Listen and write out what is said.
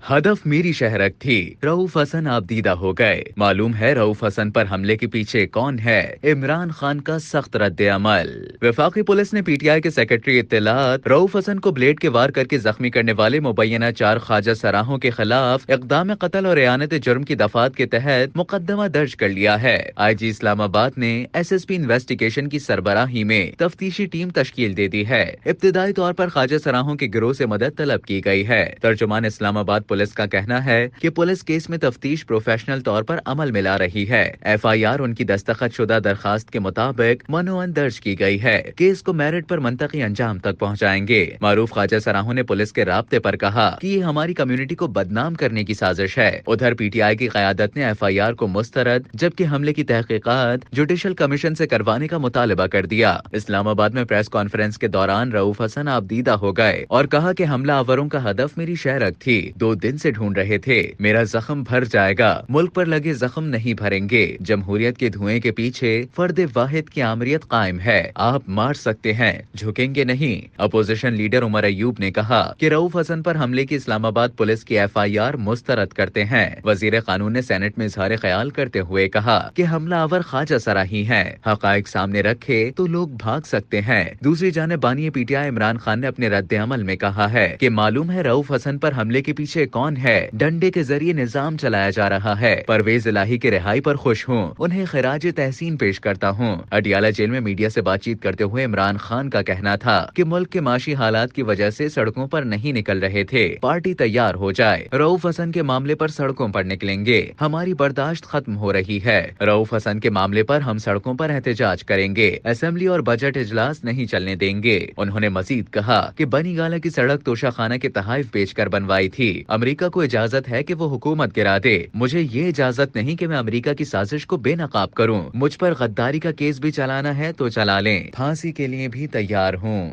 हदफ मेरी शहरक थी, रऊफ हसन आबदीदा हो गए। मालूम है रऊफ हसन पर हमले के पीछे कौन है? इमरान खान का सख्त रद्द अमल। वफाकी पुलिस ने पीटीआई के सेक्रेटरी इत्तलात रऊफ हसन को ब्लेड के वार करके जख्मी करने वाले मुबैना 4 ख्वाजा सराहों के खिलाफ इक़दाम कत्ल और एआनत जुर्म की दफात के तहत मुकदमा दर्ज कर लिया है। IG इस्लामाबाद ने SSP इन्वेस्टिगेशन की सरबराही में तफ्तीशी टीम तश्कील दे दी है। इब्तदाई तौर पर ख्वाजा सराहों के गिरोह से मदद तलब की गई है। तर्जुमान इस्लामाबाद पुलिस का कहना है कि पुलिस केस में तफ्तीश प्रोफेशनल तौर पर अमल में ला रही है। FIR उनकी दस्तखत शुदा दरखास्त के मुताबिक मनोअन दर्ज की गई है। केस को मेरिट पर मंतकी अंजाम तक पहुंचाएंगे। मारूफ ख्वाजा सराहों ने पुलिस के राब्ते पर कहा कि ये हमारी कम्युनिटी को बदनाम करने की साजिश है। उधर PTI की क़यादत ने FIR को मुस्तरद जबकि हमले की तहकीकात जुडिशल कमीशन से करवाने का मुतालबा कर दिया। इस्लामाबाद में प्रेस कॉन्फ्रेंस के दौरान रऊफ हसन आबदीदा हो गए और कहा कि हमला आवरों का हदफ मेरी शहरक थी। 2 दिन से ढूंढ रहे थे। मेरा जख्म भर जाएगा, मुल्क पर लगे जख्म नहीं भरेंगे। जमहूरियत के धुएं के पीछे फर्द वाहिद की आमरियत कायम है। आप मार सकते हैं, झुकेंगे नहीं। अपोजिशन लीडर उमर अयूब ने कहा कि रऊफ हसन पर हमले की इस्लामाबाद पुलिस की FIR मुस्तरद करते हैं। वजीर कानून ने सेनेट में इजहार ख्याल करते हुए कहा कि हमला आवर ख्वाजा सराही है। हकायक सामने रखे तो लोग भाग सकते हैं। दूसरी जानिब बानी PTI इमरान खान ने अपने रद्द अमल में कहा है कि मालूम है रऊफ हसन पर हमले के पीछे कौन है। डंडे के जरिए निजाम चलाया जा रहा है। परवेज इलाही की रिहाई पर खुश हूँ, उन्हें खिराज तहसीन पेश करता हूँ। अडियाला जेल में मीडिया से बातचीत करते हुए इमरान खान का कहना था कि मुल्क के माशी हालात की वजह से सड़कों पर नहीं निकल रहे थे। पार्टी तैयार हो जाए, रऊफ हसन के मामले पर सड़कों पर निकलेंगे। हमारी बर्दाश्त खत्म हो रही है। रऊफ हसन के मामले पर हम सड़कों पर एहतजाज करेंगे। असेंबली और बजट इजलास नहीं चलने देंगे। उन्होंने मजीद कहा कि बनी गाला की सड़क तोशाखाना के तहाइफ बेचकर बनवाई थी। अमेरिका को इजाजत है कि वो हुकूमत गिरा दे। मुझे ये इजाजत नहीं कि मैं अमेरिका की साजिश को बेनकाब करूं। मुझ पर गद्दारी का केस भी चलाना है तो चला लें, फांसी के लिए भी तैयार हूं।